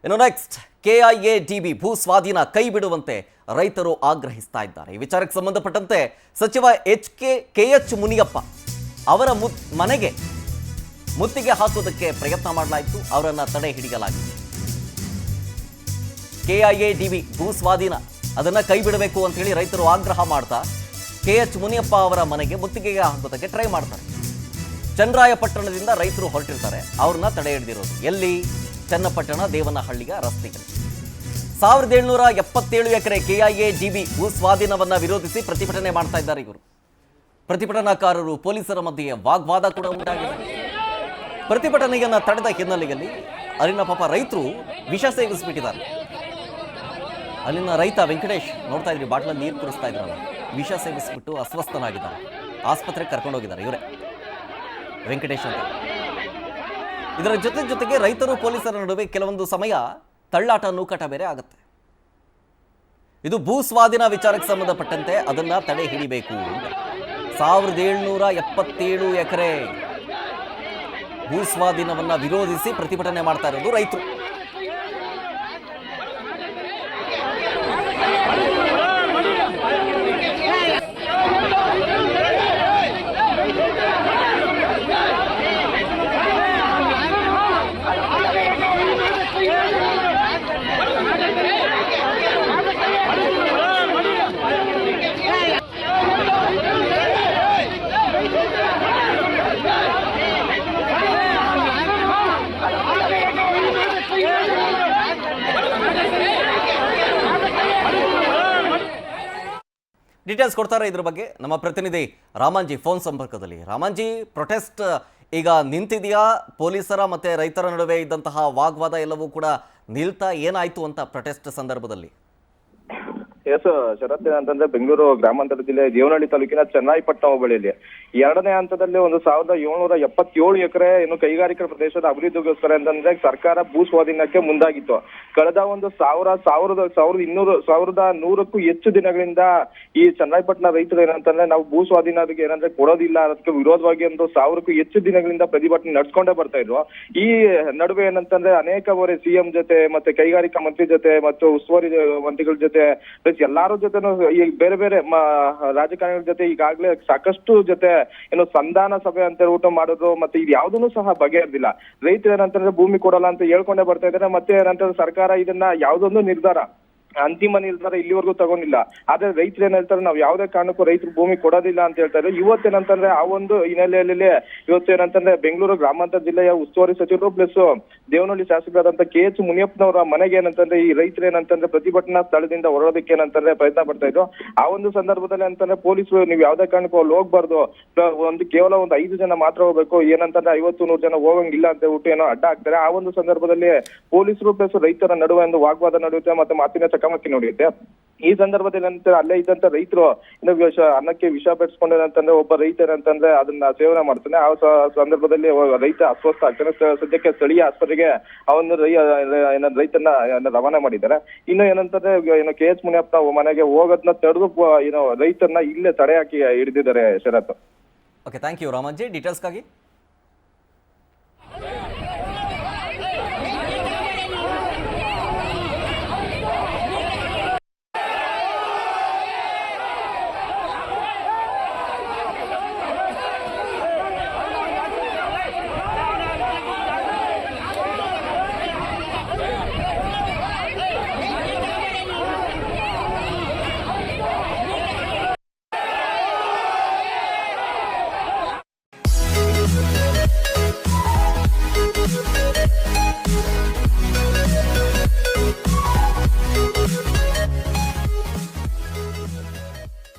ಇನ್ನು next KIADB ಭೂ ಸ್ವಾಧೀನ ಕೈ ಬಿಡುವಂತೆ ರೈತರು ಆಗ್ರಹಿಸ್ತಾ ಇದ್ದಾರೆ. ಈ ವಿಚಾರಕ್ಕೆ ಸಂಬಂಧಪಟ್ಟಂತೆ ಸಚಿವ ಕೆಎಚ್ ಮುನಿಯಪ್ಪ ಅವರ ಮನೆಗೆ ಮುತ್ತಿಗೆ ಹಾಕುವುದಕ್ಕೆ ಪ್ರಯತ್ನ ಮಾಡಲಾಯಿತು. ಅವರನ್ನು ತಡೆ ಹಿಡಿಯಲಾಗಿದೆ. ಕೆಐಎಡಿಬಿ ಭೂ ಸ್ವಾಧೀನ ಅದನ್ನು ಕೈ ಬಿಡಬೇಕು ಅಂತ ಹೇಳಿ ರೈತರು ಆಗ್ರಹ ಮಾಡ್ತಾ ಕೆಎಚ್ ಮುನಿಯಪ್ಪ ಅವರ ಮನೆಗೆ ಮುತ್ತಿಗೆಗೆ ಹಾಕೋದಕ್ಕೆ ಟ್ರೈ ಮಾಡ್ತಾರೆ. ಚನ್ನರಾಯಪಟ್ಟಣದಿಂದ ರೈತರು ಹೊರಟಿರ್ತಾರೆ. ಅವ್ರನ್ನ ತಡೆ ಹಿಡಿದಿರೋದು ಎಲ್ಲಿ? ಚನ್ನಪಟ್ಟಣ ದೇವನಹಳ್ಳಿಯ ರಸ್ತೆಗಳು. 1777 ಎಕರೆ ಕೆಐಎಡಿಬಿ ಭೂ ಸ್ವಾಧೀನವನ್ನ ವಿರೋಧಿಸಿ ಪ್ರತಿಭಟನೆ ಮಾಡ್ತಾ ಇದ್ದಾರೆ ಇವರು. ಪ್ರತಿಭಟನಾಕಾರರು ಪೊಲೀಸರ ಮಧ್ಯೆ ವಾಗ್ವಾದ ಕೂಡ ಉಂಟಾಗಿದೆ. ಪ್ರತಿಭಟನೆಯನ್ನ ತಡೆದ ಹಿನ್ನೆಲೆಯಲ್ಲಿ ಅಲ್ಲಿನ ಪಾಪ ರೈತರು ವಿಷ ಸೇವಿಸಿಬಿಟ್ಟಿದ್ದಾರೆ. ಅಲ್ಲಿನ ರೈತ ವೆಂಕಟೇಶ್ ನೋಡ್ತಾ ಇದ್ರಿ, ಬಾಟ್ಲಲ್ಲಿ ನೀರು ಕುಡಿಸ್ತಾ ಇದ್ರಲ್ಲ, ವಿಷ ಸೇವಿಸಿಬಿಟ್ಟು ಅಸ್ವಸ್ಥನಾಗಿದ್ದಾರೆ. ಆಸ್ಪತ್ರೆಗೆ ಕರ್ಕೊಂಡೋಗಿದ್ದಾರೆ ಇವರೇ, ವೆಂಕಟೇಶ್ ಅಂತ. ಇದರ ಜೊತೆಗೆ ರೈತರು ಪೊಲೀಸರ ನಡುವೆ ಕೆಲವೊಂದು ಸಮಯ ತಳ್ಳಾಟ ನೂಕಾಟ ಬೇರೆ ಆಗುತ್ತೆ. ಇದು ಭೂ ಸ್ವಾಧೀನ ವಿಚಾರಕ್ಕೆ ಸಂಬಂಧಪಟ್ಟಂತೆ ಅದನ್ನ ತಡೆ ಹಿಡಿಬೇಕು. 1777 ಎಕರೆ ಭೂ ಸ್ವಾಧೀನವನ್ನ ವಿರೋಧಿಸಿ ಪ್ರತಿಭಟನೆ ಮಾಡ್ತಾ ಇರೋದು ರೈತರು. ಡೀಟೇಲ್ಸ್ ಕೊಡ್ತಾರೆ ಇದ್ರ ಬಗ್ಗೆ ನಮ್ಮ ಪ್ರತಿನಿಧಿ ರಾಮಂಜಿ ಫೋನ್ ಸಂಪರ್ಕದಲ್ಲಿ. ರಾಮಂಜಿ, ಪ್ರೊಟೆಸ್ಟ್ ಈಗ ನಿಂತಿದೆಯಾ? ಪೊಲೀಸರ ಮತ್ತೆ ರೈತರ ನಡುವೆ ಇದ್ದಂತಹ ವಾಗ್ವಾದ ಎಲ್ಲವೂ ಕೂಡ ನಿಲ್ತಾ ಏನಾಯ್ತು ಅಂತ ಪ್ರೊಟೆಸ್ಟ್ ಸಂದರ್ಭದಲ್ಲಿ? ಎಸ್ ಶರತ್, ಅಂತಂದ್ರೆ ಬೆಂಗಳೂರು ಗ್ರಾಮಾಂತರ ಜಿಲ್ಲೆ ದೇವನಹಳ್ಳಿ ತಾಲೂಕಿನ ಚನ್ನರಾಯಪಟ್ಟಣ ಹೋಬಳಿಯಲ್ಲಿ 2ನೇ ಹಂತದಲ್ಲಿ 1777 ಎಕರೆ ಏನು ಕೈಗಾರಿಕಾ ಪ್ರದೇಶದ ಅಭಿವೃದ್ಧಿಗೋಸ್ಕರ ಅಂತಂದ್ರೆ ಸರ್ಕಾರ ಭೂ ಸ್ವಾಧೀನಕ್ಕೆ ಮುಂದಾಗಿತ್ತು. ಕಳೆದ 1100ಕ್ಕೂ ಹೆಚ್ಚು ದಿನಗಳಿಂದ ಈ ಚನ್ನರಾಯಪಟ್ಟಣ ರೈತರು ಏನಂತಂದ್ರೆ ನಾವು ಭೂ ಸ್ವಾಧೀನಕ್ಕೆ ಏನಂದ್ರೆ ಕೊಡೋದಿಲ್ಲ, ಅದಕ್ಕೆ ವಿರೋಧವಾಗಿ 1000ಕ್ಕೂ ಹೆಚ್ಚು ದಿನಗಳಿಂದ ಪ್ರತಿಭಟನೆ ನಡ್ಸ್ಕೊಂಡೇ ಬರ್ತಾ ಇದ್ರು. ಈ ನಡುವೆ ಏನಂತಂದ್ರೆ ಅನೇಕ ಬಾರಿ ಸಿಎಂ ಜೊತೆ ಮತ್ತೆ ಕೈಗಾರಿಕಾ ಮಂತ್ರಿ ಜೊತೆ ಮತ್ತು ಉಸ್ತುವಾರಿ ಮಂತ್ರಿಗಳ ಜೊತೆ ಎಲ್ಲಾರ ಜೊತೆನೂ ಈ ಬೇರೆ ಬೇರೆ ರಾಜಕಾರಣಿಗಳ ಜೊತೆ ಈಗಾಗಲೇ ಸಾಕಷ್ಟು ಜೊತೆ ಏನು ಸಂಧಾನ ಸಭೆ ಅಂತ ಊಟ ಮಾಡೋದು, ಮತ್ತೆ ಇದು ಯಾವ್ದನ್ನು ಸಹ ಬಗೆಹರಿದಿಲ್ಲ. ರೈತರು ಏನಂತಂದ್ರೆ ಭೂಮಿ ಕೊಡಲ್ಲ ಅಂತ ಹೇಳ್ಕೊಂಡೇ ಬರ್ತಾ ಇದ್ದಾರೆ. ಮತ್ತೆ ಏನಂತಂದ್ರೆ ಸರ್ಕಾರ ಇದನ್ನ ಯಾವ್ದೊಂದು ಅಂತಿಮ ನಿರ್ಧಾರ ಇಲ್ಲಿವರೆಗೂ ತಗೊಂಡಿಲ್ಲ. ಆದ್ರೆ ರೈತರು ಏನ್ ಹೇಳ್ತಾರೆ, ನಾವು ಯಾವ್ದೇ ಕಾರಣಕ್ಕೂ ರೈತರು ಭೂಮಿ ಕೊಡೋದಿಲ್ಲ ಅಂತ ಹೇಳ್ತಾರೆ. ಇವತ್ತೇನಂತಂದ್ರೆ ಆ ಒಂದು ಹಿನ್ನೆಲೆಯಲ್ಲಿ ಇವತ್ತೇನಂತಂದ್ರೆ ಬೆಂಗಳೂರು ಗ್ರಾಮಾಂತರ ಜಿಲ್ಲೆಯ ಉಸ್ತುವಾರಿ ಸಚಿವರು ಪ್ಲಸ್ ದೇವನಹಳ್ಳಿ ಶಾಸಕರಾದಂತ ಕೆಎಚ್ ಮುನಿಯಪ್ಪನವರ ಮನೆಗೆ ಏನಂತಂದ್ರೆ ಈ ರೈತರು ಏನಂತಂದ್ರೆ ಪ್ರತಿಭಟನಾ ಸ್ಥಳದಿಂದ ಹೊರಡೋದಕ್ಕೆ ಏನಂತಂದ್ರೆ ಪ್ರಯತ್ನ ಪಡ್ತಾ ಇದ್ರು. ಆ ಒಂದು ಸಂದರ್ಭದಲ್ಲಿ ಅಂತಂದ್ರೆ ಪೊಲೀಸರು ನೀವು ಯಾವ್ದೇ ಕಾರಣಕ್ಕೂ ಅಲ್ಲಿ ಹೋಗ್ಬಾರ್ದು, ಕೇವಲ 5 ಜನ ಮಾತ್ರ ಹೋಗ್ಬೇಕು, ಏನಂತಂದ್ರೆ 50-100 ಜನ ಹೋಗಂಗಿಲ್ಲ ಅಂತ ಹೇಳ್ಬಿಟ್ಟು ಏನೋ ಅಡ್ಡ ಹಾಕ್ತಾರೆ. ಆ ಒಂದು ಸಂದರ್ಭದಲ್ಲಿ ಪೊಲೀಸರು ಪ್ಲಸ್ ರೈತರ ನಡುವೆ ಒಂದು ವಾಗ್ವಾದ ನಡೆಯುತ್ತೆ, ಮತ್ತೆ ಮಾತಿನ ಚಕಮಕಿ ನಡೆಯುತ್ತೆ. ಈ ಸಂದರ್ಭದಲ್ಲಿ ಏನಂತಾರೆ, ಅಲ್ಲೇ ಇದ್ದಂತ ರೈತರು ಅನ್ನಕ್ಕೆ ವಿಷ ಬೆಳೆಸ್ಕೊಂಡಂತಂದ್ರೆ ಒಬ್ಬ ರೈತ ಏನಂತಂದ್ರೆ ಅದನ್ನ ಸೇವನೆ ಮಾಡ್ತಾನೆ. ಆ ಸಂದರ್ಭದಲ್ಲಿ ರೈತ ಅಸ್ವಸ್ಥ ಆಗ್ತಾನೆ. ಸದ್ಯಕ್ಕೆ ಸ್ಥಳೀಯ ಆಸ್ಪತ್ರೆಗೆ ರೈತನ ರವಾನೆ ಮಾಡಿದ್ದಾರೆ. ಇನ್ನು ಏನಂತಂದ್ರೆ ಕೆಎಚ್ ಮುನಿಯಪ್ಪ ಮನೆಗೆ ಹೋಗೋದನ್ನ ತಡೆದು ರೈತರನ್ನ ಇಲ್ಲೇ ತಡೆ ಹಾಕಿ ಹಿಡಿದಿದ್ದಾರೆ. Sharath. Okay, thank you Ramanji ಡೀಟೇಲ್ಸ್ಗಾಗಿ.